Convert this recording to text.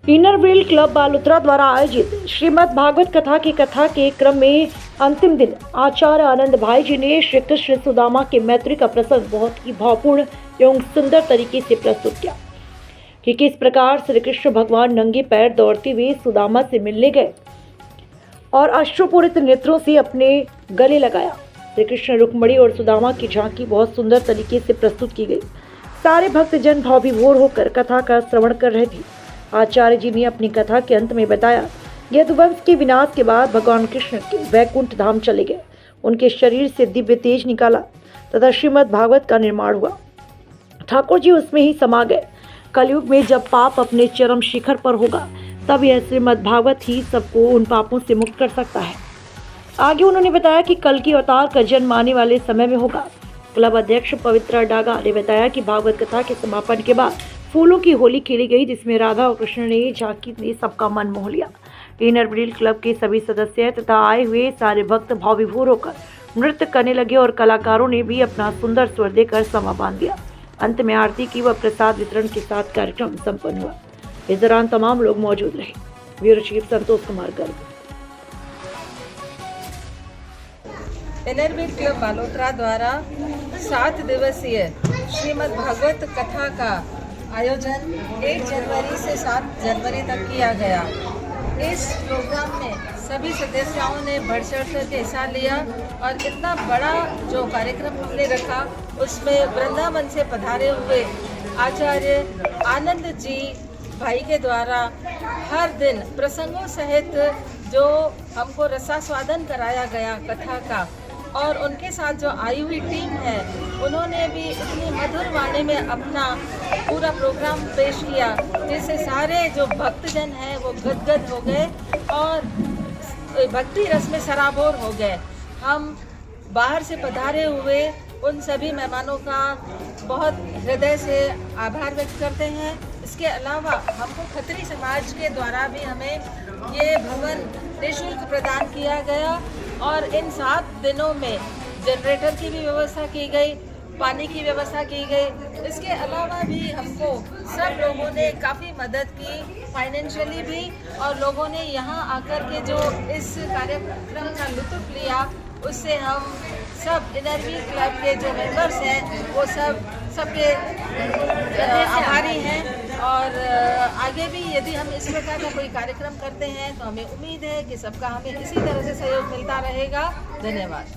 Inner wheel club Balotra द्वारा आयोजित श्रीमद् भागवत कथा की कथा के क्रम में अंतिम दिन आचार्य आनंद भाई जी ने श्री कृष्ण सुदामा के मैत्री का प्रसंग बहुत ही भावपूर्ण एवं सुंदर तरीके से प्रस्तुत किया कि किस प्रकार श्री कृष्ण भगवान नंगे पैर दौड़ते हुए सुदामा से मिलने गए और अश्रुपूरित नेत्रों से अपने गले लगाया। श्री कृष्ण रुक्मणी और सुदामा की झांकी बहुत सुंदर तरीके से प्रस्तुत की गई। सारे भक्तजन भावविभोर होकर कथा का श्रवण कर रहे थे। आचार्य जी ने अपनी कथा के अंत में बताया, यदुवंश के विनाश के बाद भगवान कृष्ण के वैकुंठ धाम चले गए। उनके शरीर से दिव्य तेज निकाला तथा श्रीमद् भागवत का निर्माण हुआ। ठाकुर जी उसमें ही समा गए। कलयुग में जब पाप अपने चरम शिखर पर होगा तब यह श्रीमद् भागवत ही सबको उन पापों से मुक्त कर सकता है। आगे उन्होंने बताया कि कल की अवतार का जन्म आने वाले समय में होगा। क्लब अध्यक्ष पवित्रा डागा ने बताया कि भागवत कथा के समापन के बाद फूलों की होली खेली गई, जिसमें राधा और कृष्ण ने झांकी ने सबका मन मोह लिया। इनर व्हील क्लब के सभी सदस्य तथा आए हुए सारे भक्त भावविभोर होकर नृत्य करने लगे और कलाकारों ने भी अपना सुंदर स्वर देकर समा बांध दिया। अंत में आरती की व प्रसाद वितरण के साथ कार्यक्रम संपन्न हुआ। इस दौरान तमाम लोग मौजूद रहे। Bureau chief Santosh Kumar Garg. Inner wheel club Balotra द्वारा 7 दिवसीय श्रीमद् भागवत कथा का आयोजन 1 जनवरी से 7 जनवरी तक किया गया। इस प्रोग्राम में सभी सदस्यों ने बढ़ चढ़ कर हिस्सा लिया और इतना बड़ा जो कार्यक्रम हमने रखा उसमें वृंदावन से पधारे हुए आचार्य आनंद जी भाई के द्वारा हर दिन प्रसंगों सहित जो हमको रसास्वादन कराया गया कथा का, और उनके साथ जो आई हुई टीम है उन्होंने भी इतनी मधुर वाणी में अपना पूरा प्रोग्राम पेश किया जिससे सारे जो भक्तजन हैं वो गदगद हो गए और भक्ति रस में सराबोर हो गए। हम बाहर से पधारे हुए उन सभी मेहमानों का बहुत हृदय से आभार व्यक्त करते हैं। इसके अलावा हमको खत्री समाज के द्वारा भी हमें ये भवन निःशुल्क प्रदान किया गया और इन 7 दिनों में जनरेटर की भी व्यवस्था की गई, पानी की व्यवस्था की गई। इसके अलावा भी हमको सब लोगों ने काफ़ी मदद की फाइनेंशियली भी, और लोगों ने यहाँ आकर के जो इस कार्यक्रम का लुत्फ़ लिया उससे हम सब इनर व्हील क्लब के जो मेंबर्स हैं वो सबके आभारी हैं। और आगे भी यदि हम इस प्रकार का कोई कार्यक्रम करते हैं तो हमें उम्मीद है कि सबका हमें इसी तरह से सहयोग मिलता रहेगा। धन्यवाद।